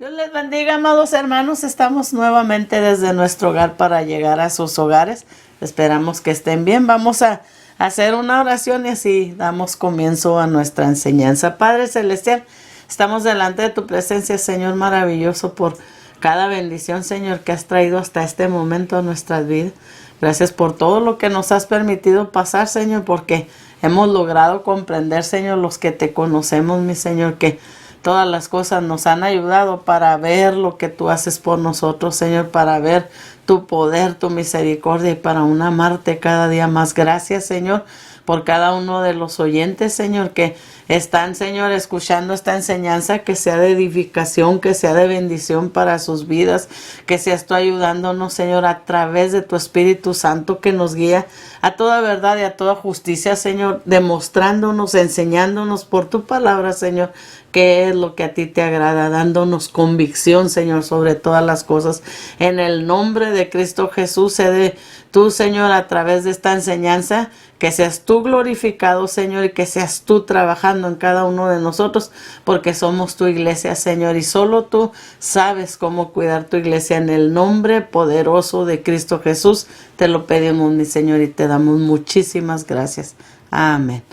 Dios les bendiga, amados hermanos. Estamos nuevamente desde nuestro hogar para llegar a sus hogares. Esperamos que estén bien. Vamos a hacer una oración y así damos comienzo a nuestra enseñanza. Padre Celestial, estamos delante de tu presencia, Señor maravilloso, por cada bendición, Señor, que has traído hasta este momento a nuestras vidas. Gracias por todo lo que nos has permitido pasar, Señor, porque hemos logrado comprender, Señor, los que te conocemos, mi Señor, que todas las cosas nos han ayudado para ver lo que tú haces por nosotros, Señor, para ver tu poder, tu misericordia y para amarte cada día más. Gracias, Señor, por cada uno de los oyentes, Señor, que están, Señor, escuchando esta enseñanza, que sea de edificación, que sea de bendición para sus vidas, que seas tú ayudándonos, Señor, a través de tu Espíritu Santo que nos guía a toda verdad y a toda justicia, Señor, demostrándonos, enseñándonos por tu palabra, Señor, qué es lo que a ti te agrada, dándonos convicción, Señor, sobre todas las cosas. En el nombre de Cristo Jesús, cede tú, Señor, a través de esta enseñanza, que seas tú glorificado, Señor, y que seas tú trabajando en cada uno de nosotros, porque somos tu iglesia, Señor, y solo tú sabes cómo cuidar tu iglesia. En el nombre poderoso de Cristo Jesús, te lo pedimos, mi Señor, y te damos muchísimas gracias. Amén.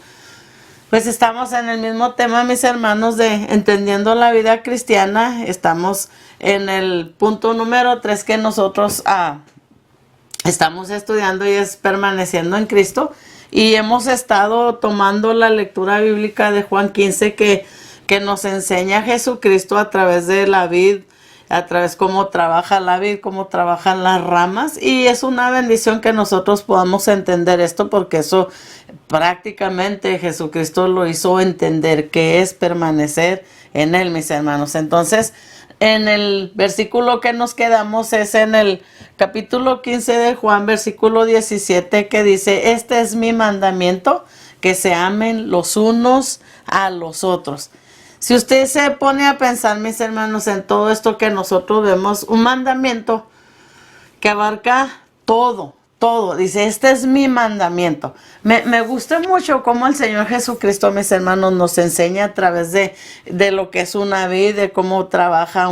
Pues estamos en el mismo tema, mis hermanos, de entendiendo la vida cristiana. Estamos en el punto número 3 que nosotros estamos estudiando, y es permaneciendo en Cristo. Y hemos estado tomando la lectura bíblica de Juan 15 que nos enseña a Jesucristo a través de la vid, a través cómo trabaja la vid, cómo trabajan las ramas. Y es una bendición que nosotros podamos entender esto, porque eso prácticamente Jesucristo lo hizo entender, que es permanecer en Él, mis hermanos. Entonces, en el versículo que nos quedamos es en el capítulo 15 de Juan, versículo 17, que dice: este es mi mandamiento, que se amen los unos a los otros. Si usted se pone a pensar, mis hermanos, en todo esto que nosotros vemos, un mandamiento que abarca todo. Dice, este es mi mandamiento. Me gusta mucho cómo el Señor Jesucristo, mis hermanos, nos enseña a través de lo que es una vid, de cómo trabaja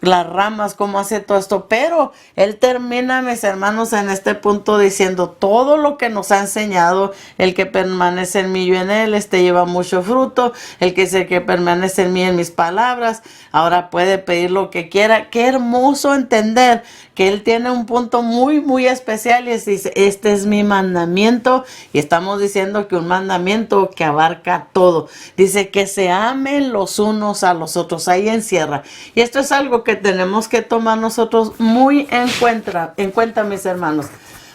las ramas, cómo hace todo esto. Pero Él termina, mis hermanos, en este punto diciendo: todo lo que nos ha enseñado, el que permanece en mí, yo en Él, lleva mucho fruto. El que dice que permanece en mí, en mis palabras, ahora puede pedir lo que quiera. Qué hermoso entender que Él tiene un punto muy, muy especial, y dice: este es mi mandamiento. Y estamos diciendo que un mandamiento que abarca todo. Dice que se amen los unos a los otros. Ahí encierra. Y esto es algo que tenemos que tomar nosotros muy en cuenta, mis hermanos.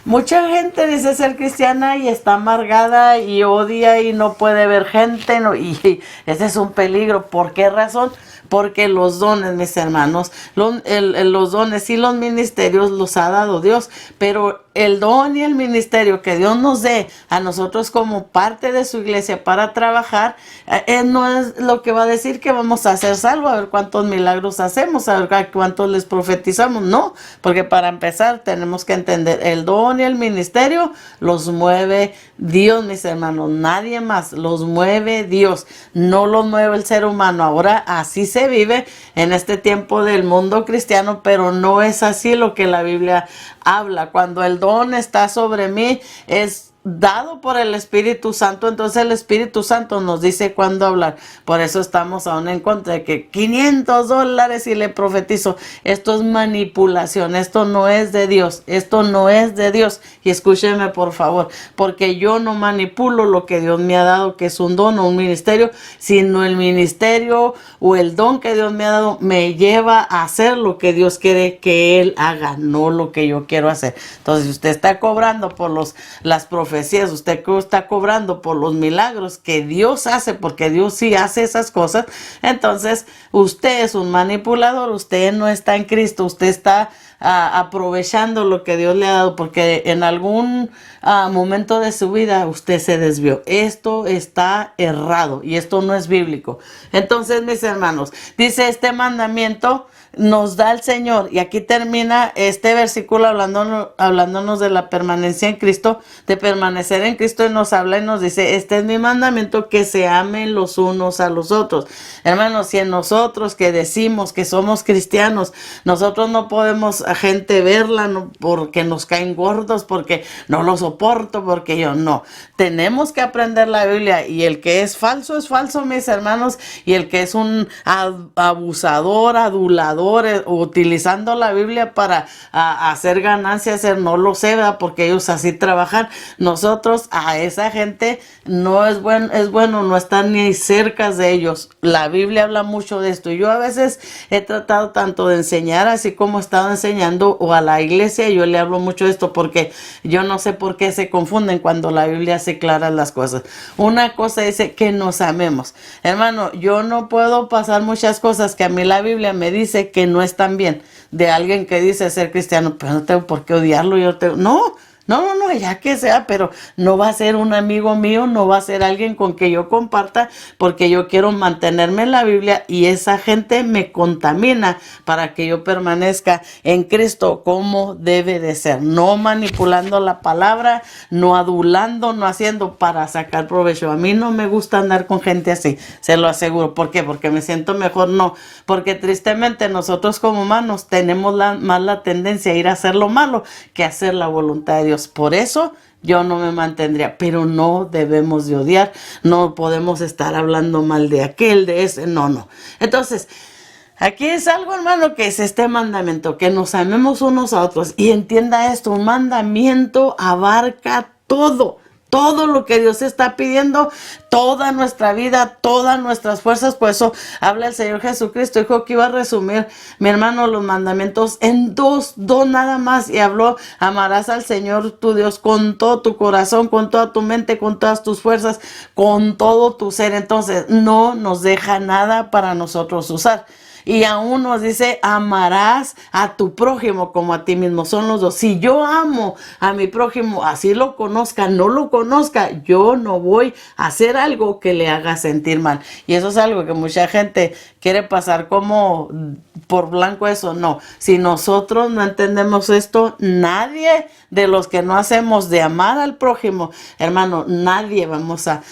Mucha gente dice ser cristiana y está amargada y odia y no puede ver gente, y ese es un peligro. ¿Por qué razón? Porque los dones, mis hermanos, los dones y los ministerios los ha dado Dios, pero el don y el ministerio que Dios nos dé a nosotros como parte de su iglesia para trabajar, no es lo que va a decir que vamos a hacer salvo, a ver cuántos milagros hacemos, a ver cuántos les profetizamos. No, porque para empezar tenemos que entender, el don y el ministerio los mueve Dios, mis hermanos, nadie más. Los mueve Dios, no los mueve el ser humano. Ahora así se vive en este tiempo del mundo cristiano, pero no es así lo que la Biblia habla. Cuando el don está sobre mí, es dado por el Espíritu Santo, entonces el Espíritu Santo nos dice cuándo hablar. Por eso estamos aún en contra de que $500 y le profetizo. Esto es manipulación, esto no es de Dios, esto no es de Dios. Y escúcheme, por favor, porque yo no manipulo lo que Dios me ha dado, que es un don o un ministerio, sino el ministerio o el don que Dios me ha dado me lleva a hacer lo que Dios quiere que Él haga, no lo que yo quiero hacer. Entonces, si usted está cobrando por las profecías, usted está cobrando por los milagros que Dios hace, porque Dios sí hace esas cosas, entonces usted es un manipulador, usted no está en Cristo, usted está aprovechando lo que Dios le ha dado, porque en algún momento de su vida usted se desvió. Esto está errado y esto no es bíblico. Entonces, mis hermanos, dice este mandamiento nos da el Señor, y aquí termina este versículo hablándonos de la permanencia en Cristo, de permanecer en Cristo, y nos habla y nos dice, este es mi mandamiento, que se amen los unos a los otros. Hermanos, si en nosotros que decimos que somos cristianos, nosotros no podemos a gente verla porque nos caen gordos, porque no lo soporto, porque yo no. Tenemos que aprender la Biblia, y el que es falso, mis hermanos, y el que es un abusador, adulador, utilizando la Biblia para hacer ganancias, no lo sé, ¿verdad? Porque ellos así trabajan. Nosotros a esa gente no es bueno, no están ni cerca de ellos. La Biblia habla mucho de esto. Yo a veces he tratado tanto de enseñar, así como he estado enseñando, o a la iglesia, yo le hablo mucho de esto, porque yo no sé por qué se confunden cuando la Biblia hace claras las cosas. Una cosa dice que nos amemos. Hermano, yo no puedo pasar muchas cosas que a mí la Biblia me dice que no están bien, de alguien que dice ser cristiano, pero no tengo por qué odiarlo, no, ya que sea, pero no va a ser un amigo mío, no va a ser alguien con que yo comparta, porque yo quiero mantenerme en la Biblia, y esa gente me contamina para que yo permanezca en Cristo como debe de ser, no manipulando la palabra, no adulando, no haciendo para sacar provecho. A mí no me gusta andar con gente así, se lo aseguro. ¿Por qué? Porque me siento mejor, no, porque tristemente nosotros como humanos tenemos más la tendencia a ir a hacer lo malo que a hacer la voluntad de Dios. Por eso yo no me mantendría, pero no debemos de odiar, no podemos estar hablando mal de aquel, de ese, no. Entonces, aquí es algo, hermano, que es este mandamiento, que nos amemos unos a otros, y entienda esto, un mandamiento abarca todo lo que Dios está pidiendo, toda nuestra vida, todas nuestras fuerzas. Por eso habla el Señor Jesucristo, dijo que iba a resumir, mi hermano, los mandamientos en dos nada más, y habló: amarás al Señor tu Dios con todo tu corazón, con toda tu mente, con todas tus fuerzas, con todo tu ser. Entonces no nos deja nada para nosotros usar. Y aún nos dice, amarás a tu prójimo como a ti mismo. Son los dos. Si yo amo a mi prójimo, así lo conozca, no lo conozca, yo no voy a hacer algo que le haga sentir mal. Y eso es algo que mucha gente quiere pasar como por blanco. Eso no. Si nosotros no entendemos esto, nadie de los que no hacemos de amar al prójimo, hermano, nadie vamos a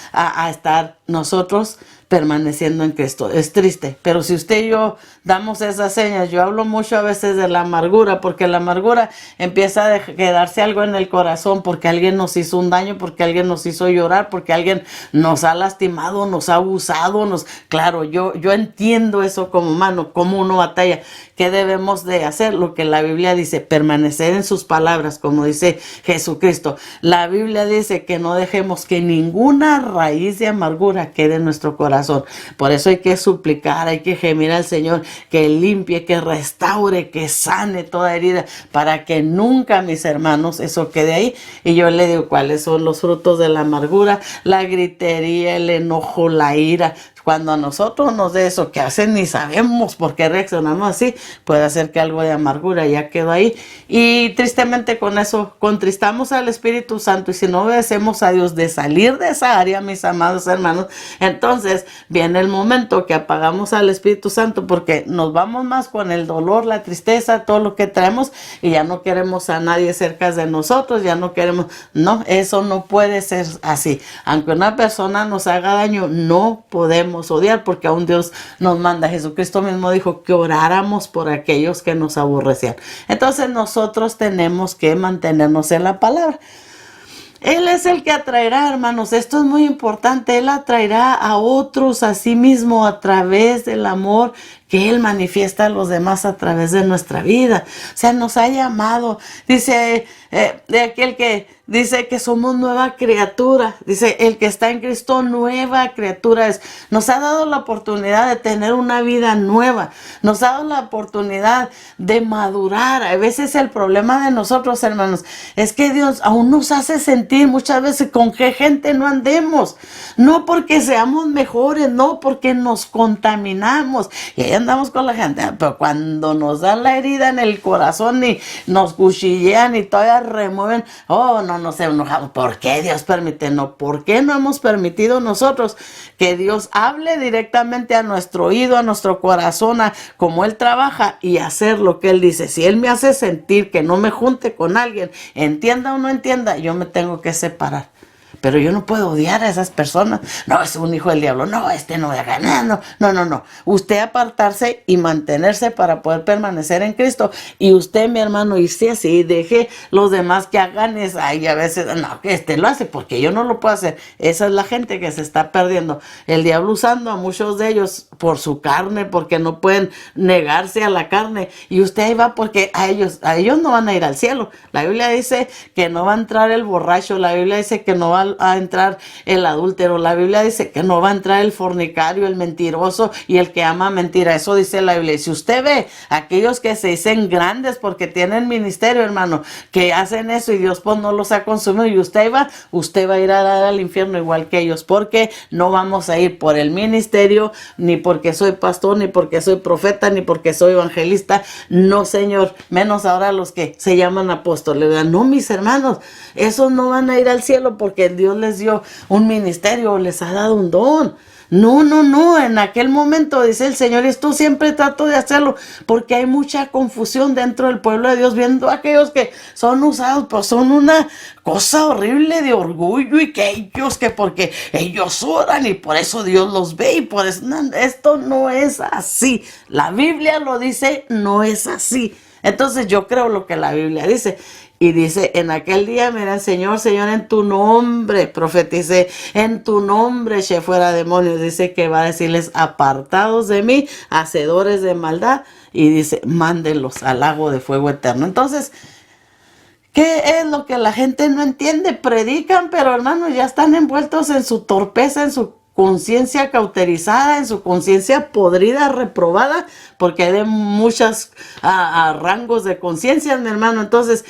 estar nosotros permaneciendo en Cristo. Es triste, pero si usted y yo damos esas señas, yo hablo mucho a veces de la amargura, porque la amargura empieza a quedarse algo en el corazón, porque alguien nos hizo un daño, porque alguien nos hizo llorar, porque alguien nos ha lastimado, nos ha abusado, claro, yo entiendo eso como humano, como uno batalla. ¿Qué debemos de hacer? Lo que la Biblia dice, permanecer en sus palabras, como dice Jesucristo. La Biblia dice que no dejemos que ninguna raíz de amargura quede en nuestro corazón. Por eso hay que suplicar, hay que gemir al Señor que limpie, que restaure, que sane toda herida, para que nunca, mis hermanos, eso quede ahí. Y yo le digo cuáles son los frutos de la amargura: la gritería, el enojo, la ira. Cuando a nosotros nos dé eso, que hacen ni sabemos por qué reaccionamos así, puede hacer que algo de amargura ya quedó ahí. Y tristemente con eso contristamos al Espíritu Santo, y si no obedecemos a Dios de salir de esa área, mis amados hermanos, entonces viene el momento que apagamos al Espíritu Santo, porque nos vamos más con el dolor, la tristeza, todo lo que traemos, y ya no queremos a nadie cerca de nosotros, ya no queremos. No, eso no puede ser así. Aunque una persona nos haga daño, no podemos odiar, porque aún Dios nos manda. Jesucristo mismo dijo que oráramos por aquellos que nos aborrecían. Entonces nosotros tenemos que mantenernos en la palabra. Él es el que atraerá, hermanos, esto es muy importante. Él atraerá a otros a sí mismo a través del amor que Él manifiesta a los demás a través de nuestra vida. O sea, nos ha llamado, dice, de aquel que dice que somos nueva criatura, dice, el que está en Cristo, nueva criatura es. Nos ha dado la oportunidad de tener una vida nueva, nos ha dado la oportunidad de madurar. A veces el problema de nosotros, hermanos, es que Dios aún nos hace sentir muchas veces con qué gente no andemos, no porque seamos mejores, no porque nos contaminamos. Y hay andamos con la gente, pero cuando nos dan la herida en el corazón y nos cuchillean y todavía remueven, oh, no nos enojamos. ¿Por qué Dios permite? No, ¿por qué no hemos permitido nosotros que Dios hable directamente a nuestro oído, a nuestro corazón, a cómo Él trabaja y hacer lo que Él dice? Si Él me hace sentir que no me junte con alguien, entienda o no entienda, yo me tengo que separar. Pero yo no puedo odiar a esas personas. No, es un hijo del diablo. No, no de acá. No. Usted apartarse y mantenerse para poder permanecer en Cristo. Y usted, mi hermano, irse así. Deje los demás que hagan eso. Ay, a veces, no, que lo hace porque yo no lo puedo hacer. Esa es la gente que se está perdiendo. El diablo usando a muchos de ellos por su carne, porque no pueden negarse a la carne. Y usted ahí va porque a ellos no van a ir al cielo. La Biblia dice que no va a entrar el borracho. La Biblia dice que no va a entrar el adúltero. La Biblia dice que no va a entrar el fornicario, el mentiroso y el que ama mentira. Eso dice la Biblia. Y si usted ve aquellos que se dicen grandes porque tienen ministerio, hermano, que hacen eso y Dios pues no los ha consumido, y usted va a ir a dar al infierno igual que ellos, porque no vamos a ir por el ministerio, ni porque soy pastor, ni porque soy profeta, ni porque soy evangelista. No, Señor, menos ahora los que se llaman apóstoles. No, mis hermanos, esos no van a ir al cielo porque Dios les dio un ministerio, les ha dado un don. No, en aquel momento dice el Señor, y esto siempre trato de hacerlo, porque hay mucha confusión dentro del pueblo de Dios, viendo a aquellos que son usados, pues son una cosa horrible de orgullo, y que ellos, que porque ellos oran y por eso Dios los ve, y por eso, no, esto no es así. La Biblia lo dice, no es así. Entonces yo creo lo que la Biblia dice. Y dice, en aquel día, mira, Señor, en tu nombre, profeticé, en tu nombre eché fuera demonios. Dice que va a decirles, apartados de mí, hacedores de maldad. Y dice, mándenlos al lago de fuego eterno. Entonces, ¿qué es lo que la gente no entiende? Predican, pero hermanos, ya están envueltos en su torpeza, en su conciencia cauterizada, en su conciencia podrida, reprobada, porque hay de muchos rangos de conciencia, mi hermano. Entonces,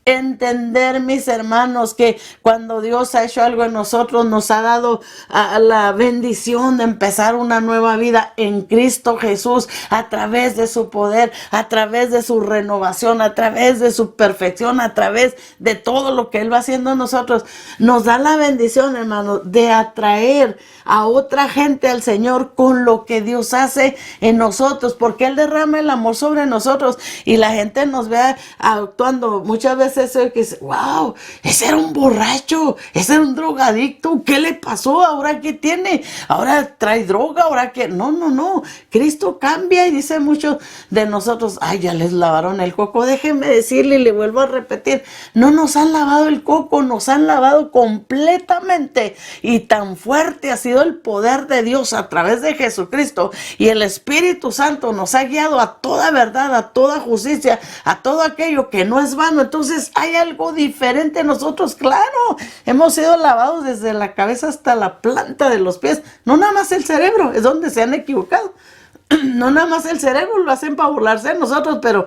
entender, mis hermanos, que cuando Dios ha hecho algo en nosotros, nos ha dado la bendición de empezar una nueva vida en Cristo Jesús, a través de su poder, a través de su renovación, a través de su perfección, a través de todo lo que Él va haciendo en nosotros. Nos da la bendición, hermano, de atraer a otra gente al Señor con lo que Dios hace en nosotros, porque Él derrama el amor sobre nosotros y la gente nos ve actuando. Muchas veces eso que dice, wow, ese era un borracho, ese era un drogadicto, ¿qué le pasó? ¿Ahora qué tiene? ¿Ahora trae droga? ¿Ahora qué? No, Cristo cambia, y dice muchos de nosotros, ay, ya les lavaron el coco. Déjenme decirle, y le vuelvo a repetir, no nos han lavado el coco, nos han lavado completamente, y tan fuerte ha sido el poder de Dios a través de Jesucristo, y el Espíritu Santo nos ha guiado a toda verdad, a toda justicia, a todo aquello que no es vano. Entonces hay algo diferente en nosotros, claro, hemos sido lavados desde la cabeza hasta la planta de los pies. No nada más el cerebro, es donde se han equivocado. No nada más el cerebro, lo hacen para burlarse de nosotros, pero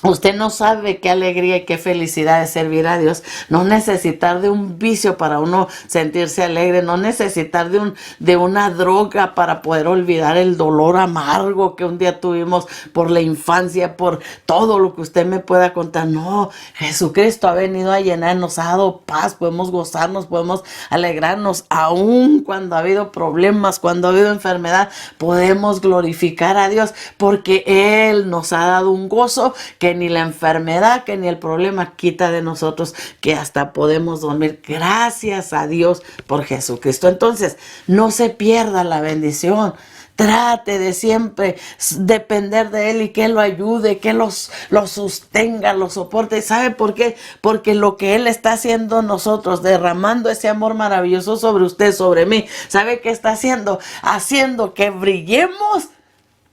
usted no sabe qué alegría y qué felicidad es servir a Dios. No necesitar de un vicio para uno sentirse alegre. No necesitar de una droga para poder olvidar el dolor amargo que un día tuvimos por la infancia, por todo lo que usted me pueda contar. No, Jesucristo ha venido a llenarnos, ha dado paz. Podemos gozarnos, podemos alegrarnos. Aún cuando ha habido problemas, cuando ha habido enfermedad, podemos glorificar a Dios, porque Él nos ha dado un gozo que ni la enfermedad, que ni el problema quita de nosotros, que hasta podemos dormir. Gracias a Dios por Jesucristo. Entonces, no se pierda la bendición. Trate de siempre depender de Él y que Él lo ayude, que Él lo sostenga, lo soporte. ¿Sabe por qué? Porque lo que Él está haciendo en nosotros, derramando ese amor maravilloso sobre usted, sobre mí, ¿sabe qué está haciendo? Haciendo que brillemos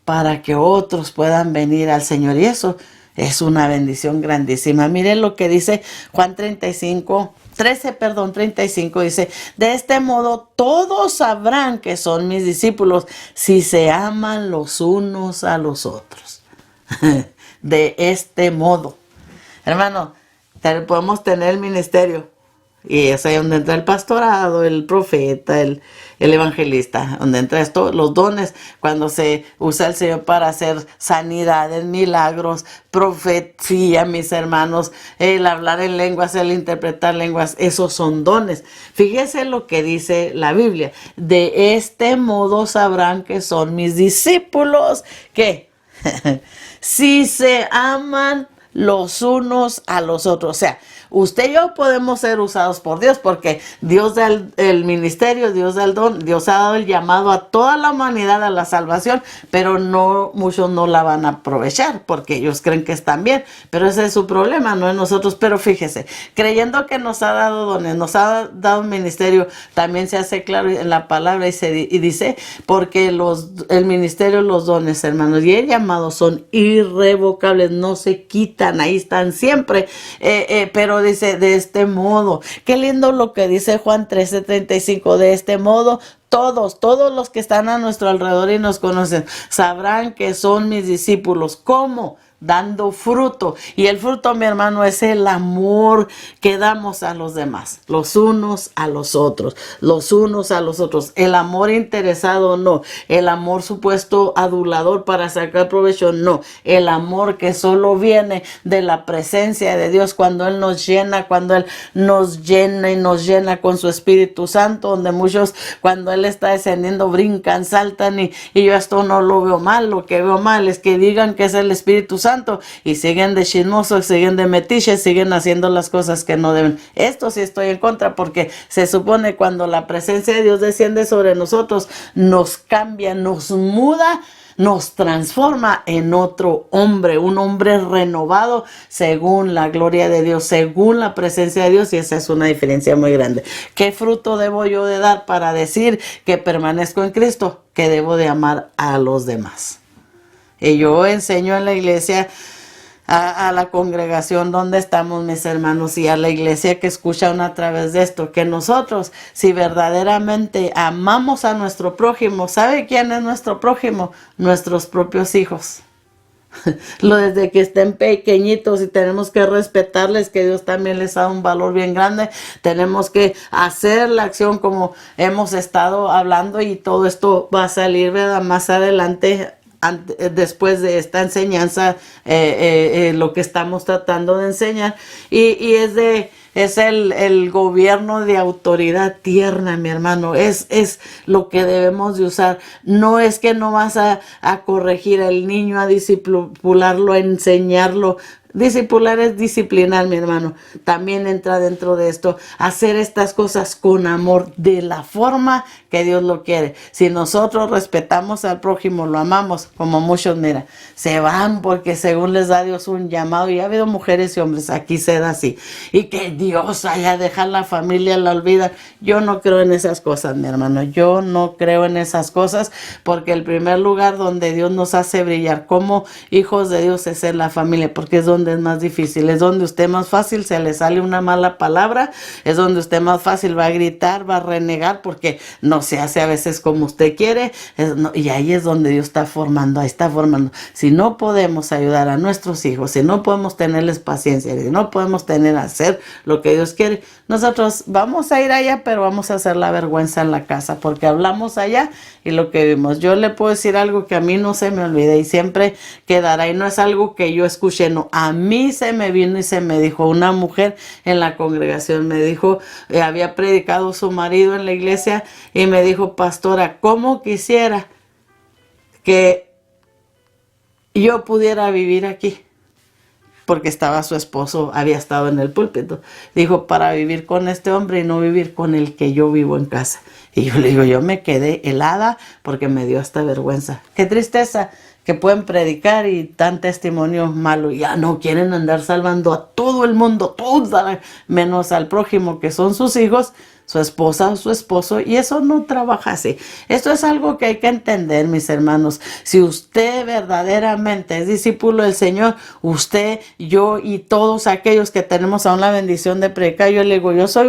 para que otros puedan venir al Señor. Y eso es una bendición grandísima. Miren lo que dice Juan 35, dice, de este modo todos sabrán que son mis discípulos si se aman los unos a los otros. De este modo, hermano, podemos tener el ministerio, Y es ahí donde entra el pastorado, el profeta, el evangelista, donde entra esto, los dones, cuando se usa el Señor para hacer sanidades, milagros, profecía, mis hermanos, el hablar en lenguas, el interpretar lenguas, esos son dones. Fíjese lo que dice la Biblia. De este modo sabrán que son mis discípulos, que si se aman los unos a los otros. O sea, usted y yo podemos ser usados por Dios porque Dios da el ministerio, Dios da el don, Dios ha dado el llamado a toda la humanidad a la salvación, pero no, muchos no la van a aprovechar porque ellos creen que están bien, pero ese es su problema, no es nosotros. Pero fíjese, creyendo que nos ha dado dones, nos ha dado un ministerio, también se hace claro en la palabra y dice, porque el ministerio, los dones, hermanos, y el llamado son irrevocables, no se quitan, ahí están siempre, pero dice, de este modo, qué lindo lo que dice Juan 13:35, de este modo, todos los que están a nuestro alrededor y nos conocen, sabrán que son mis discípulos. ¿Cómo? Dando fruto. Y el fruto, mi hermano, es el amor que damos a los demás, los unos a los otros, los unos a los otros. El amor interesado, no. El amor supuesto adulador para sacar provecho, no. El amor que solo viene de la presencia de Dios cuando Él nos llena, cuando Él nos llena y nos llena con su Espíritu Santo, donde muchos cuando Él está descendiendo brincan, saltan y yo esto no lo veo mal. Lo que veo mal es que digan que es el Espíritu Santo y siguen de chismosos, siguen de metiches, siguen haciendo las cosas que no deben. Esto sí estoy en contra, porque se supone cuando la presencia de Dios desciende sobre nosotros, nos cambia, nos muda, nos transforma en otro hombre, un hombre renovado según la gloria de Dios, según la presencia de Dios, y esa es una diferencia muy grande. ¿Qué fruto debo yo de dar para decir que permanezco en Cristo? Que debo de amar a los demás. Y yo enseño en la iglesia, a la congregación donde estamos, mis hermanos, y a la iglesia que escuchan a través de esto, que nosotros, si verdaderamente amamos a nuestro prójimo, ¿sabe quién es nuestro prójimo? Nuestros propios hijos. Desde que estén pequeñitos, y tenemos que respetarles, que Dios también les da un valor bien grande. Tenemos que hacer la acción como hemos estado hablando, y todo esto va a salir, ¿verdad?, más adelante, después de esta enseñanza, lo que estamos tratando de enseñar, y es el gobierno de autoridad tierna, mi hermano. Es lo que debemos de usar. No es que no vas a corregir al niño, a discipularlo, a enseñarlo. Discipular es disciplinar, mi hermano. También entra dentro de esto hacer estas cosas con amor, de la forma que Dios lo quiere. Si nosotros respetamos al prójimo, lo amamos, como muchos, mira, se van porque según les da Dios un llamado, y ha habido mujeres y hombres, aquí se da así, y que Dios haya dejado la familia, la olvida. Yo no creo en esas cosas, mi hermano. Yo no creo en esas cosas, porque el primer lugar donde Dios nos hace brillar como hijos de Dios es en la familia, porque es donde es más difícil, es donde usted más fácil se le sale una mala palabra, es donde usted más fácil va a gritar, va a renegar, porque no se hace a veces como usted quiere, y ahí es donde Dios está formando, ahí está formando. Si no podemos ayudar a nuestros hijos, si no podemos tenerles paciencia, si no podemos hacer lo que Dios quiere, nosotros vamos a ir allá, pero vamos a hacer la vergüenza en la casa, porque hablamos allá y lo que vimos. Yo le puedo decir algo que a mí no se me olvida y siempre quedará, y no es algo que yo escuché, no, a mí se me vino y se me dijo. Una mujer en la congregación me dijo, había predicado su marido en la iglesia, y me dijo: pastora, ¿cómo quisiera que yo pudiera vivir aquí? Porque estaba su esposo, había estado en el púlpito. Dijo, para vivir con este hombre y no vivir con el que yo vivo en casa. Y yo le digo, yo me quedé helada porque me dio hasta vergüenza. Qué tristeza que pueden predicar y dan testimonios malos. Ya no quieren andar salvando a todo el mundo, menos al prójimo, que son sus hijos, su esposa o su esposo, y eso no trabaja así. Esto es algo que hay que entender, mis hermanos. Si usted verdaderamente es discípulo del Señor, usted, yo y todos aquellos que tenemos aún la bendición de predicar, yo le digo, yo soy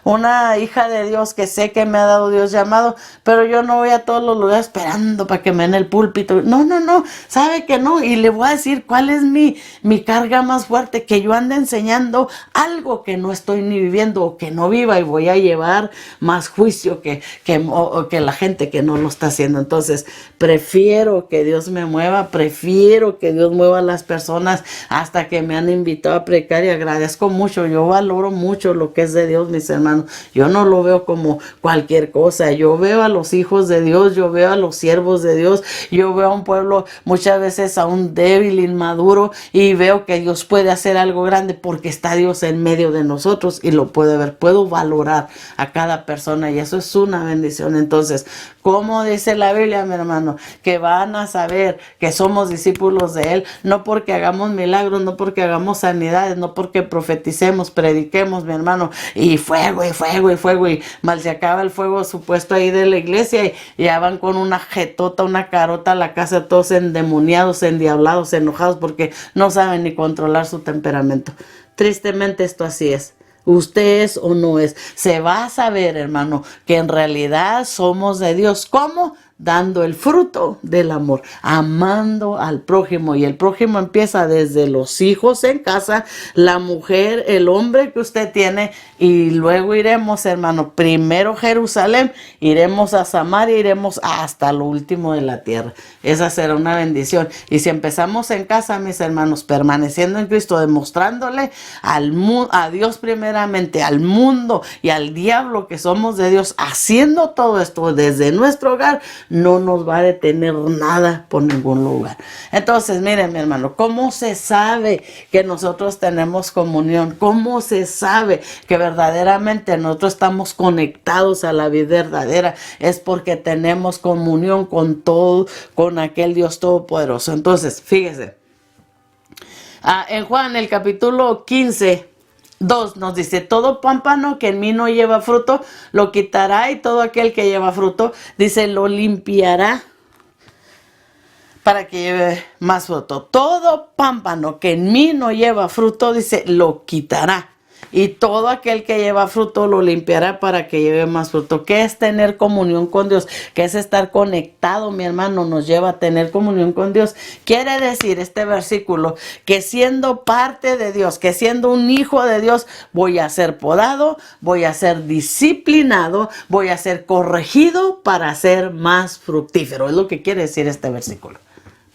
una hija de Dios que sé que me ha dado Dios llamado, pero yo no voy a todos los lugares esperando para que me den el púlpito. No, sabe que no, y le voy a decir cuál es mi carga más fuerte, que yo ande enseñando algo que no estoy ni viviendo o que no viva, y voy a llevar más juicio que la gente que no lo está haciendo. Entonces, prefiero que Dios me mueva, prefiero que Dios mueva a las personas hasta que me han invitado a predicar, y agradezco mucho. Yo valoro mucho lo que es de Dios, mis hermanos. Yo no lo veo como cualquier cosa. Yo veo a los hijos de Dios, yo veo a los siervos de Dios, yo veo a un pueblo muchas veces aún débil, inmaduro, y veo que Dios puede hacer algo grande porque está Dios en medio de nosotros y lo puedo ver, puedo valorar a cada persona, y eso es una bendición. Entonces, como dice la Biblia, mi hermano, que van a saber que somos discípulos de Él, no porque hagamos milagros, no porque hagamos sanidades, no porque profeticemos, prediquemos, mi hermano, y fuego, y fuego, y fuego, y mal se acaba el fuego supuesto ahí de la iglesia, y ya van con una jetota, una carota a la casa, todos endemoniados, endiablados, enojados, porque no saben ni controlar su temperamento. Tristemente esto así es. Usted es o no es. Se va a saber, hermano, que en realidad somos de Dios. ¿Cómo? Dando el fruto del amor, amando al prójimo. Y el prójimo empieza desde los hijos en casa, la mujer, el hombre que usted tiene, y luego iremos, hermano, primero Jerusalén, iremos a Samaria, iremos hasta lo último de la tierra. Esa será una bendición. Y si empezamos en casa, mis hermanos, permaneciendo en Cristo, demostrándole a Dios primeramente, al mundo y al diablo que somos de Dios, haciendo todo esto desde nuestro hogar, no nos va a detener nada por ningún lugar. Entonces, miren, mi hermano, ¿cómo se sabe que nosotros tenemos comunión? ¿Cómo se sabe que verdaderamente nosotros estamos conectados a la vida verdadera? Es porque tenemos comunión con todo, con aquel Dios todopoderoso. Entonces, fíjese, en Juan, el capítulo 15, 2 nos dice, todo pámpano que en mí no lleva fruto, lo quitará, y todo aquel que lleva fruto, dice, lo limpiará para que lleve más fruto. Todo pámpano que en mí no lleva fruto, dice, lo quitará. Y todo aquel que lleva fruto lo limpiará para que lleve más fruto. ¿Qué es tener comunión con Dios? ¿Qué es estar conectado, mi hermano? Nos lleva a tener comunión con Dios. Quiere decir este versículo que siendo parte de Dios, que siendo un hijo de Dios, voy a ser podado, voy a ser disciplinado, voy a ser corregido para ser más fructífero. Es lo que quiere decir este versículo.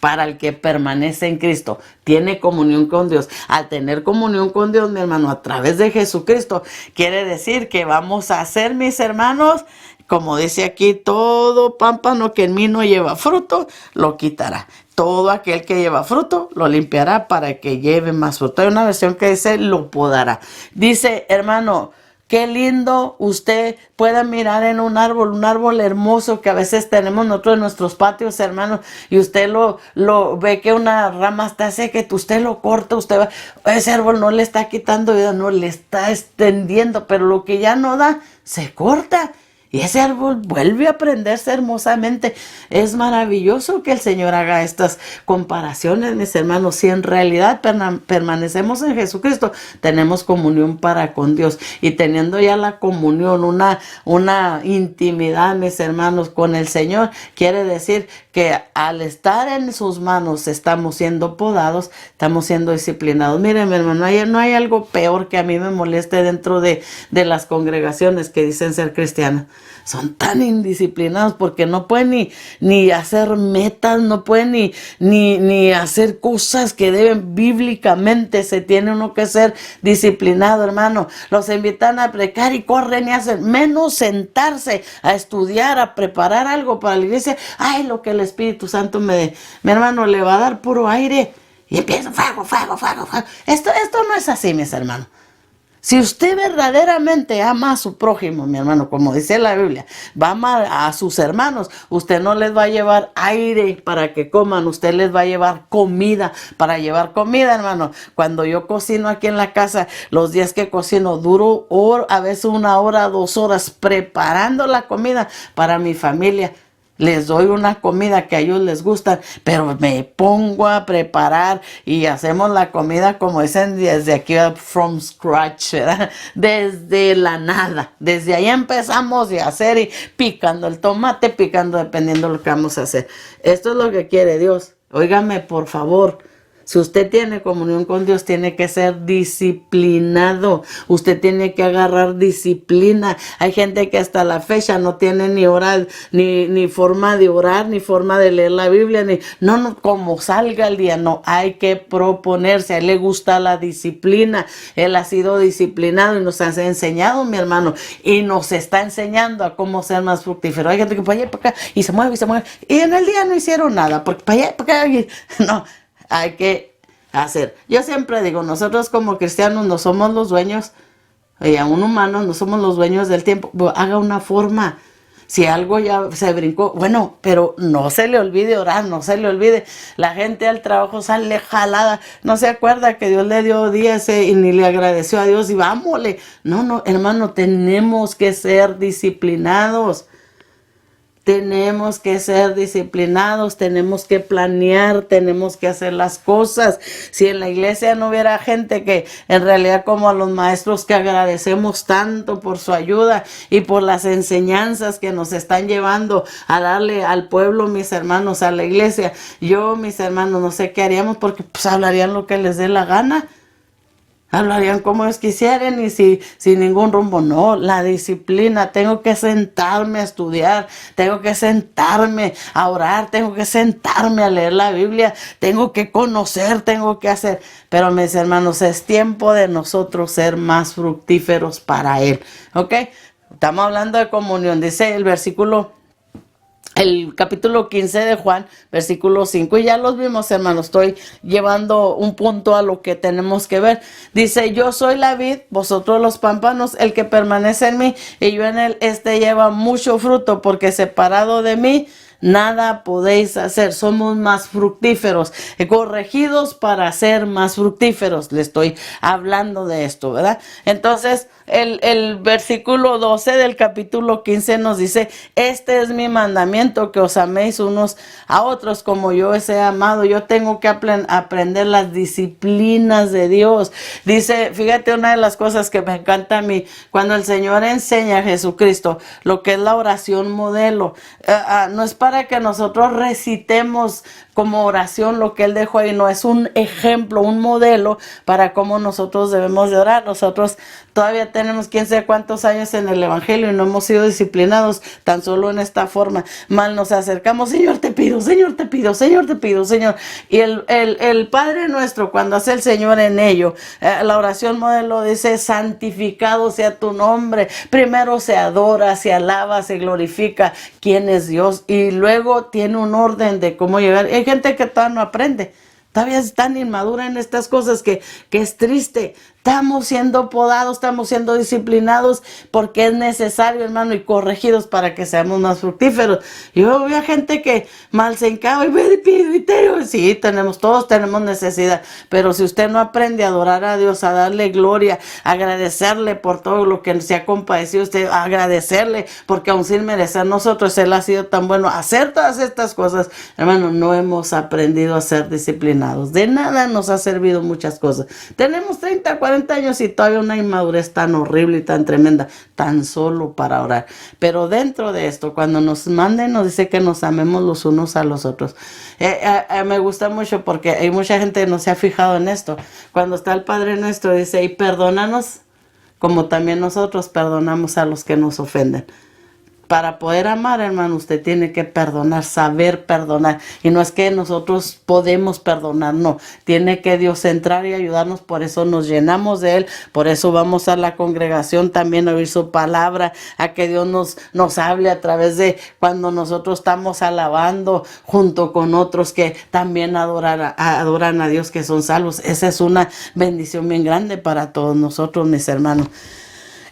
Para el que permanece en Cristo, tiene comunión con Dios. Al tener comunión con Dios, mi hermano, a través de Jesucristo, quiere decir que vamos a ser, mis hermanos, como dice aquí, todo pámpano que en mí no lleva fruto, lo quitará. Todo aquel que lleva fruto, lo limpiará para que lleve más fruto. Hay una versión que dice, lo podará. Dice, hermano, qué lindo usted pueda mirar en un árbol hermoso que a veces tenemos nosotros en nuestros patios, hermanos, y usted lo ve que una rama está seca, que usted lo corta, usted va, ese árbol no le está quitando vida, no le está extendiendo, pero lo que ya no da, se corta. Y ese árbol vuelve a prenderse hermosamente. Es maravilloso que el Señor haga estas comparaciones, mis hermanos. Si en realidad permanecemos en Jesucristo, tenemos comunión para con Dios. Y teniendo ya la comunión, una intimidad, mis hermanos, con el Señor, quiere decir que al estar en sus manos estamos siendo podados, estamos siendo disciplinados. Miren, mi hermano, no hay algo peor que a mí me moleste dentro de las congregaciones que dicen ser cristianas. Son tan indisciplinados porque no pueden ni hacer metas, no pueden ni hacer cosas que deben bíblicamente. Se tiene uno que ser disciplinado, hermano. Los invitan a predicar y corren y hacen, menos sentarse a estudiar, a preparar algo para la iglesia. Ay, lo que el Espíritu Santo mi hermano, le va a dar puro aire y empieza fuego. Esto no es así, mis hermanos. Si usted verdaderamente ama a su prójimo, mi hermano, como dice la Biblia, va a amar a sus hermanos, usted no les va a llevar aire para que coman, usted les va a llevar comida para llevar comida, hermano. Cuando yo cocino aquí en la casa, los días que cocino, duro a veces 1 hora, 2 horas preparando la comida para mi familia. Les doy una comida que a ellos les gusta, pero me pongo a preparar y hacemos la comida como dicen desde aquí, from scratch, ¿verdad? Desde la nada. Desde ahí empezamos a hacer y picando el tomate, picando dependiendo de lo que vamos a hacer. Esto es lo que quiere Dios. Óigame, por favor. Si usted tiene comunión con Dios, tiene que ser disciplinado. Usted tiene que agarrar disciplina. Hay gente que hasta la fecha no tiene ni orar, ni forma de orar, ni forma de leer la Biblia, no, como salga el día. No, hay que proponerse. A él le gusta la disciplina. Él ha sido disciplinado y nos ha enseñado, mi hermano, y nos está enseñando a cómo ser más fructífero. Hay gente que para allá y para acá y se mueve y se mueve. Y en el día no hicieron nada, porque para allá y para acá. No. Hay que hacer. Yo siempre digo, nosotros como cristianos no somos los dueños, aún humanos, no somos los dueños del tiempo. Haga una forma. Si algo ya se brincó, bueno, pero no se le olvide orar, no se le olvide. La gente al trabajo sale jalada, no se acuerda que Dios le dio días y ni le agradeció a Dios y vámosle. No, hermano, tenemos que ser disciplinados. Tenemos que ser disciplinados, tenemos que planear, tenemos que hacer las cosas. Si en la iglesia no hubiera gente que en realidad como a los maestros que agradecemos tanto por su ayuda y por las enseñanzas que nos están llevando a darle al pueblo, mis hermanos, a la iglesia. Yo, mis hermanos, no sé qué haríamos porque pues hablarían lo que les dé la gana. Hablarían como ellos quisieran y sin ningún rumbo. No, la disciplina. Tengo que sentarme a estudiar. Tengo que sentarme a orar. Tengo que sentarme a leer la Biblia. Tengo que conocer, tengo que hacer. Pero mis hermanos, es tiempo de nosotros ser más fructíferos para Él. ¿Ok? Estamos hablando de comunión. Dice el capítulo 15 de Juan, versículo 5, y ya los vimos, hermanos, estoy llevando un punto a lo que tenemos que ver. Dice, yo soy la vid, vosotros los pámpanos, el que permanece en mí y yo en él, lleva mucho fruto, porque separado de mí, nada podéis hacer. Somos más fructíferos, corregidos para ser más fructíferos. Le estoy hablando de esto, ¿verdad? Entonces, el versículo 12 del capítulo 15 nos dice, este es mi mandamiento, que os améis unos a otros como yo os he amado. Yo tengo que aprender las disciplinas de Dios. Dice, fíjate, una de las cosas que me encanta a mí, cuando el Señor enseña a Jesucristo lo que es la oración modelo, no es para que nosotros recitemos como oración lo que Él dejó ahí, no, es un ejemplo, un modelo para cómo nosotros debemos de orar. Nosotros todavía tenemos quién sabe cuántos años en el Evangelio y no hemos sido disciplinados tan solo en esta forma. Mal nos acercamos, Señor te pido, Señor te pido, Señor te pido, Señor. Y el Padre nuestro, cuando hace el Señor en ello, la oración modelo dice, santificado sea tu nombre. Primero se adora, se alaba, se glorifica quién es Dios y luego tiene un orden de cómo llegar. Hay gente que todavía no aprende. Todavía es tan inmadura en estas cosas que es triste. Estamos siendo podados, estamos siendo disciplinados porque es necesario, hermano, y corregidos para que seamos más fructíferos. Yo veo gente que mal se encaba y me pide y te. Sí, todos tenemos necesidad, pero si usted no aprende a adorar a Dios, a darle gloria, a agradecerle por todo lo que se ha compadecido usted, a agradecerle porque aún sin merecer nosotros, Él ha sido tan bueno. Hacer todas estas cosas, hermano, no hemos aprendido a ser disciplinados. De nada nos ha servido muchas cosas. Tenemos 30, 40 años y todavía una inmadurez tan horrible y tan tremenda, tan solo para orar. Pero dentro de esto, cuando nos manden, nos dice que nos amemos los unos a los otros. Me gusta mucho porque hay mucha gente que no se ha fijado en esto. Cuando está el Padre Nuestro, dice, y perdónanos como también nosotros perdonamos a los que nos ofenden. para poder amar, hermano, usted tiene que perdonar, saber perdonar. Y no es que nosotros podemos perdonar, no. Tiene que Dios entrar y ayudarnos. Por eso nos llenamos de Él. Por eso vamos a la congregación también a oír su palabra, a que Dios nos hable a través de cuando nosotros estamos alabando junto con otros que también adoran a Dios, que son salvos. Esa es una bendición bien grande para todos nosotros, mis hermanos.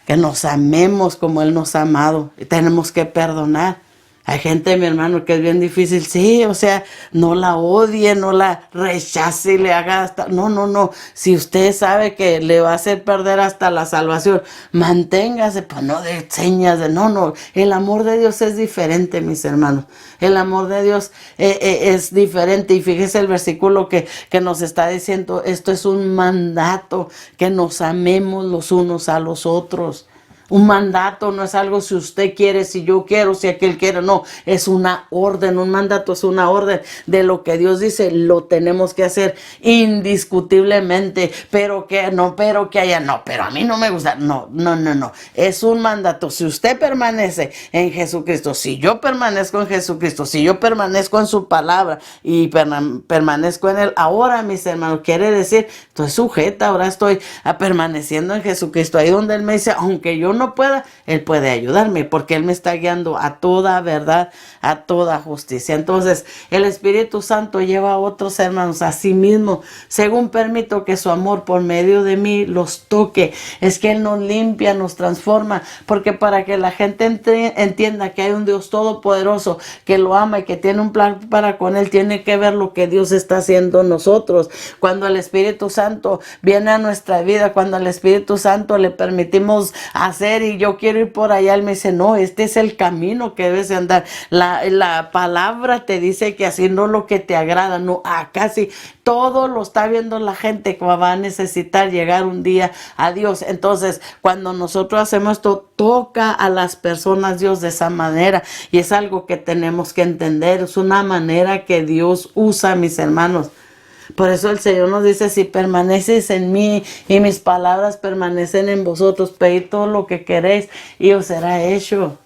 Que nos amemos como Él nos ha amado. Y tenemos que perdonar. Hay gente, mi hermano, que es bien difícil. Sí, o sea, no la odie, no la rechace y le haga hasta... No, no, no. Si usted sabe que le va a hacer perder hasta la salvación, manténgase, pues no de señas de... No, no. El amor de Dios es diferente, mis hermanos. El amor de Dios es diferente. Y fíjese el versículo que nos está diciendo. Esto es un mandato, que nos amemos los unos a los otros. Un mandato no es algo si usted quiere, si yo quiero, si aquel quiere, no, es una orden, un mandato es una orden de lo que Dios dice, lo tenemos que hacer indiscutiblemente, pero que no, pero que haya, no, pero a mí no me gusta, no, no, no, no, es un mandato. Si usted permanece en Jesucristo, si yo permanezco en Jesucristo, si yo permanezco en su palabra y permanezco en Él, ahora, mis hermanos, quiere decir, estoy sujeta, ahora estoy permaneciendo en Jesucristo, ahí donde Él me dice, aunque yo no pueda, Él puede ayudarme, porque Él me está guiando a toda verdad, a toda justicia. Entonces, el Espíritu Santo lleva a otros hermanos a sí mismo, según permito que su amor por medio de mí los toque. Es que Él nos limpia, nos transforma, porque para que la gente entienda que hay un Dios todopoderoso, que lo ama y que tiene un plan para con Él, tiene que ver lo que Dios está haciendo en nosotros. Cuando el Espíritu Santo viene a nuestra vida, cuando al Espíritu Santo le permitimos hacer y yo quiero ir por allá, Él me dice, no, este es el camino que debes de andar. La palabra te dice que así no lo que te agrada, no, casi todo lo está viendo la gente que va a necesitar llegar un día a Dios. Entonces, cuando nosotros hacemos esto, toca a las personas Dios de esa manera, y es algo que tenemos que entender, es una manera que Dios usa, mis hermanos. Por eso el Señor nos dice, si permaneces en mí y mis palabras permanecen en vosotros, pedid todo lo que queréis y os será hecho.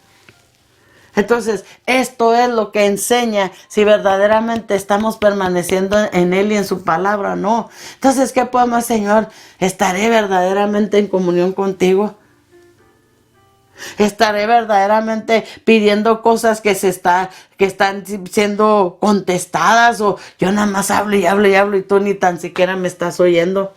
Entonces, esto es lo que enseña si verdaderamente estamos permaneciendo en Él y en su palabra o no. Entonces, ¿qué podemos, Señor? ¿Estaré verdaderamente en comunión contigo? ¿Estaré verdaderamente pidiendo cosas que están siendo contestadas? ¿O yo nada más hablo y hablo y hablo y tú ni tan siquiera me estás oyendo?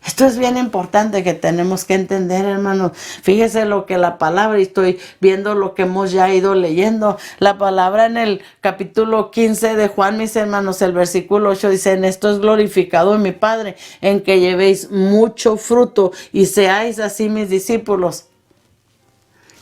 Esto es bien importante que tenemos que entender, hermanos. Fíjese lo que la palabra, y estoy viendo lo que hemos ya ido leyendo. La palabra en el capítulo 15 de Juan, mis hermanos, el versículo 8 dice, en esto es glorificado en mi Padre, en que llevéis mucho fruto y seáis así mis discípulos.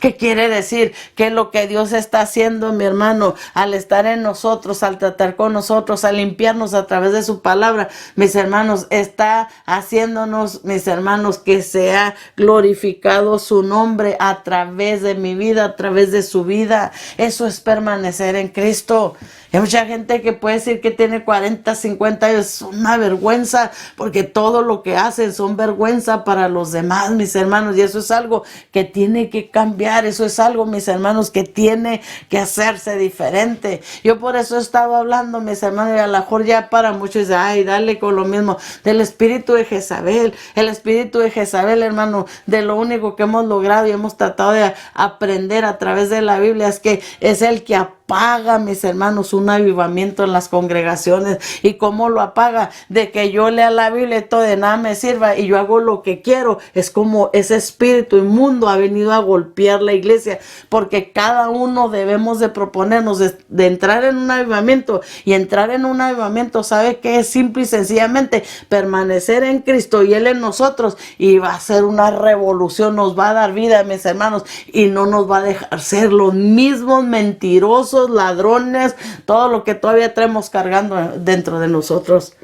¿Qué quiere decir? Que lo que Dios está haciendo, mi hermano, al estar en nosotros, al tratar con nosotros, al limpiarnos a través de su palabra, mis hermanos, está haciéndonos, mis hermanos, que sea glorificado su nombre a través de mi vida, a través de su vida. Eso es permanecer en Cristo. Hay mucha gente que puede decir que tiene 40, 50 años, es una vergüenza, porque todo lo que hacen son vergüenza para los demás, mis hermanos, y eso es algo que tiene que cambiar, eso es algo, mis hermanos, que tiene que hacerse diferente. Yo por eso he estado hablando, mis hermanos, y a lo mejor ya para muchos, ay, dale con lo mismo, del espíritu de Jezabel. El espíritu de Jezabel, hermano, de lo único que hemos logrado y hemos tratado de aprender a través de la Biblia es que es el que apaga, mis hermanos, un avivamiento en las congregaciones. ¿Y cómo lo apaga? De que yo lea la Biblia y todo de nada me sirva y yo hago lo que quiero. Es como ese espíritu inmundo ha venido a golpear la iglesia, porque cada uno debemos de proponernos de entrar en un avivamiento, y entrar en un avivamiento, ¿sabe qué? Es simple y sencillamente permanecer en Cristo y Él en nosotros, y va a ser una revolución, nos va a dar vida, mis hermanos, y no nos va a dejar ser los mismos mentirosos, ladrones, todo lo que todavía traemos cargando dentro de nosotros.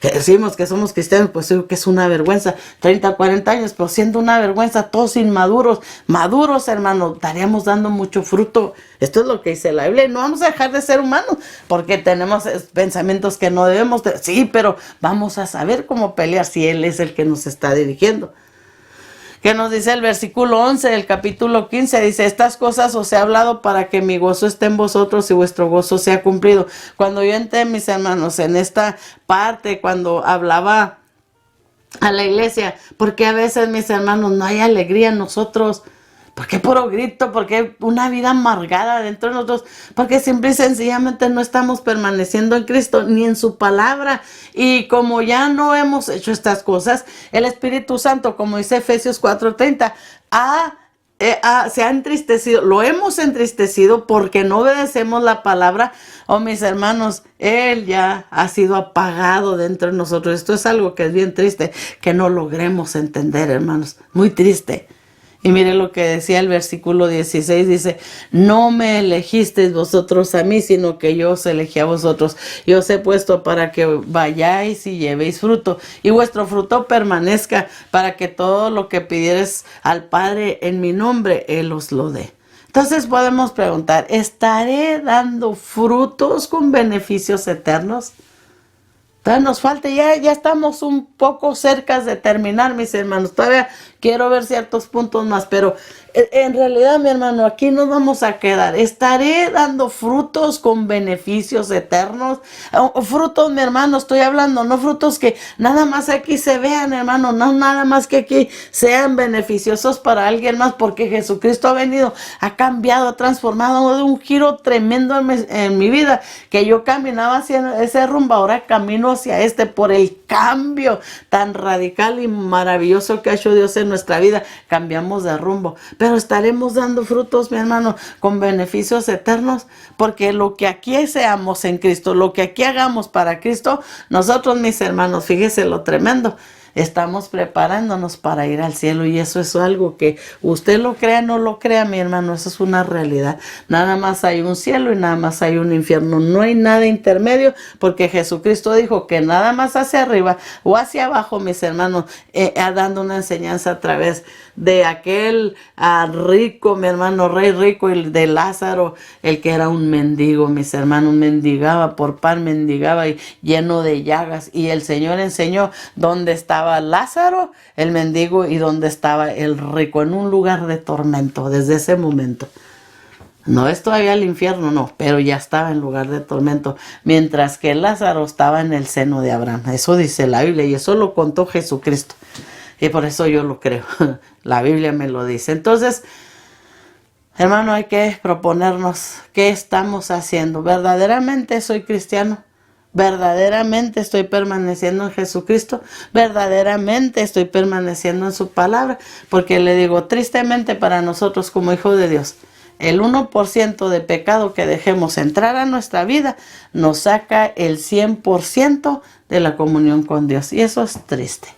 Que decimos que somos cristianos, pues digo que es una vergüenza, 30, 40 años, pero siendo una vergüenza, todos inmaduros, maduros, hermanos, estaríamos dando mucho fruto. Esto es lo que dice la Biblia, y no vamos a dejar de ser humanos, porque tenemos pensamientos que no debemos de, sí, pero vamos a saber cómo pelear si Él es el que nos está dirigiendo. Que nos dice el versículo 11 del capítulo 15, dice, estas cosas os he hablado para que mi gozo esté en vosotros y vuestro gozo sea cumplido. Cuando yo entré, mis hermanos, en esta parte, cuando hablaba a la iglesia, porque a veces, mis hermanos, no hay alegría en nosotros. ¿Por qué puro grito? ¿Por qué una vida amargada dentro de nosotros? Porque simple y sencillamente no estamos permaneciendo en Cristo ni en su palabra. Y como ya no hemos hecho estas cosas, el Espíritu Santo, como dice Efesios 4:30, se ha entristecido, lo hemos entristecido porque no obedecemos la palabra. Oh, mis hermanos, Él ya ha sido apagado dentro de nosotros. Esto es algo que es bien triste, que no logremos entender, hermanos. Muy triste. Y mire lo que decía el versículo 16, dice, no me elegisteis vosotros a mí, sino que yo os elegí a vosotros. Y os he puesto para que vayáis y llevéis fruto, y vuestro fruto permanezca, para que todo lo que pidieres al Padre en mi nombre, Él os lo dé. Entonces podemos preguntar, ¿estaré dando frutos con beneficios eternos? Todavía nos falta, ya estamos un poco cerca de terminar, mis hermanos. Todavía quiero ver ciertos puntos más, pero en realidad, mi hermano, aquí nos vamos a quedar. ¿Estaré dando frutos con beneficios eternos? Frutos, mi hermano, estoy hablando, no frutos que nada más aquí se vean, hermano, no nada más que aquí sean beneficiosos para alguien más, porque Jesucristo ha venido, ha cambiado, ha transformado de un giro tremendo en mi vida, que yo caminaba hacia ese rumbo, ahora camino hacia este, por el cambio tan radical y maravilloso que ha hecho Dios en nuestra vida. Cambiamos de rumbo, pero estaremos dando frutos, mi hermano, con beneficios eternos, porque lo que aquí seamos en Cristo, lo que aquí hagamos para Cristo, nosotros, mis hermanos, fíjese lo tremendo, estamos preparándonos para ir al cielo, y eso es algo que usted lo crea o no lo crea, mi hermano, eso es una realidad. Nada más hay un cielo y nada más hay un infierno, no hay nada intermedio, porque Jesucristo dijo que nada más hacia arriba o hacia abajo, mis hermanos, dando una enseñanza a través de aquel rico, mi hermano, rey rico, y de Lázaro, el que era un mendigo, mis hermanos, mendigaba por pan, mendigaba y lleno de llagas, y el Señor enseñó dónde estaba Lázaro, el mendigo, y dónde estaba el rico, en un lugar de tormento desde ese momento. No es todavía el infierno, no, pero ya estaba en lugar de tormento, mientras que Lázaro estaba en el seno de Abraham. Eso dice la Biblia, y eso lo contó Jesucristo. Y por eso yo lo creo. La Biblia me lo dice. Entonces, hermano, hay que proponernos qué estamos haciendo. ¿Verdaderamente soy cristiano? ¿Verdaderamente estoy permaneciendo en Jesucristo? ¿Verdaderamente estoy permaneciendo en su palabra? Porque le digo, tristemente para nosotros como hijos de Dios, el 1% de pecado que dejemos entrar a nuestra vida nos saca el 100% de la comunión con Dios. Y eso es triste.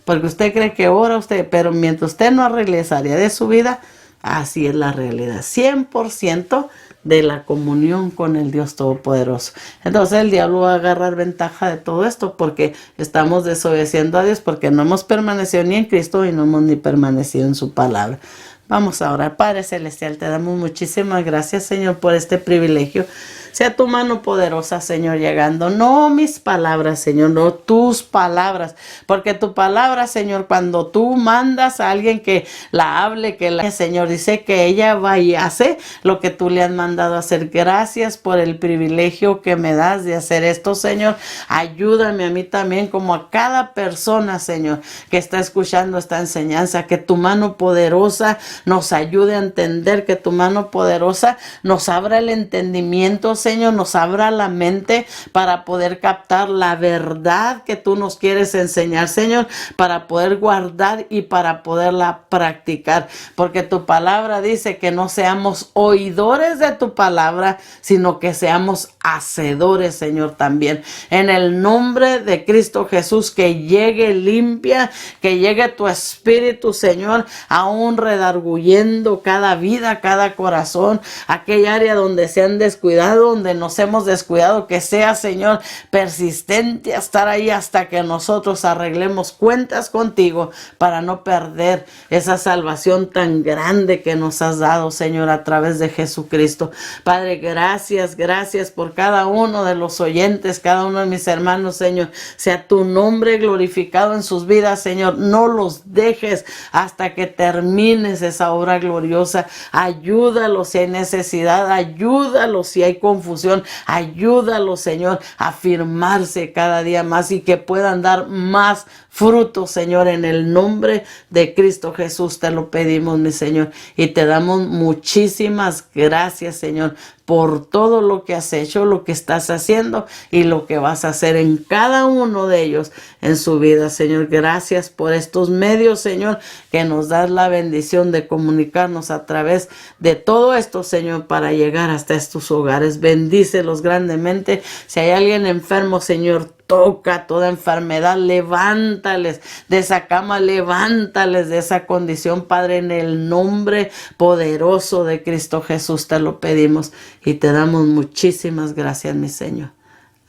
Porque usted cree que ora usted, pero mientras usted no arregle esa área de su vida, así es la realidad. 100% de la comunión con el Dios Todopoderoso. Entonces el diablo va a agarrar ventaja de todo esto porque estamos desobedeciendo a Dios, porque no hemos permanecido ni en Cristo y no hemos ni permanecido en su palabra. Vamos a orar. Padre Celestial, te damos muchísimas gracias, Señor, por este privilegio. Sea tu mano poderosa, Señor, llegando. No mis palabras, Señor, no tus palabras. Porque tu palabra, Señor, cuando tú mandas a alguien que la hable, Señor, dice que ella va y hace lo que tú le has mandado a hacer. Gracias por el privilegio que me das de hacer esto, Señor. Ayúdame a mí también, como a cada persona, Señor, que está escuchando esta enseñanza. Que tu mano poderosa nos ayude a entender, que tu mano poderosa nos abra el entendimiento, Señor, nos abra la mente para poder captar la verdad que tú nos quieres enseñar, Señor, para poder guardar y para poderla practicar, porque tu palabra dice que no seamos oidores de tu palabra, sino que seamos hacedores, Señor, también. En el nombre de Cristo Jesús, que llegue limpia, que llegue tu Espíritu, Señor, aún redarguyendo cada vida, cada corazón, aquella área donde se han descuidado, donde nos hemos descuidado, que sea, Señor, persistente a estar ahí hasta que nosotros arreglemos cuentas contigo para no perder esa salvación tan grande que nos has dado, Señor, a través de Jesucristo. Padre, gracias por cada uno de los oyentes, cada uno de mis hermanos, Señor. Sea tu nombre glorificado en sus vidas, Señor. No los dejes hasta que termines esa obra gloriosa. Ayúdalos si hay necesidad, ayúdalos si hay confusión, ayúdalos, Señor, a afirmarse cada día más y que puedan dar más frutos, Señor, en el nombre de Cristo Jesús te lo pedimos, mi Señor, y te damos muchísimas gracias, Señor, por todo lo que has hecho, lo que estás haciendo y lo que vas a hacer en cada uno de ellos en su vida, Señor. Gracias por estos medios, Señor, que nos das la bendición de comunicarnos a través de todo esto, Señor, para llegar hasta estos hogares. Bendícelos grandemente. Si hay alguien enfermo, Señor, toca toda enfermedad, levántales de esa cama, levántales de esa condición, Padre, en el nombre poderoso de Cristo Jesús te lo pedimos y te damos muchísimas gracias, mi Señor.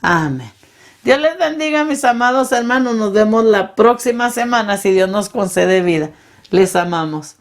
Amén. Dios les bendiga, mis amados hermanos. Nos vemos la próxima semana si Dios nos concede vida. Les amamos.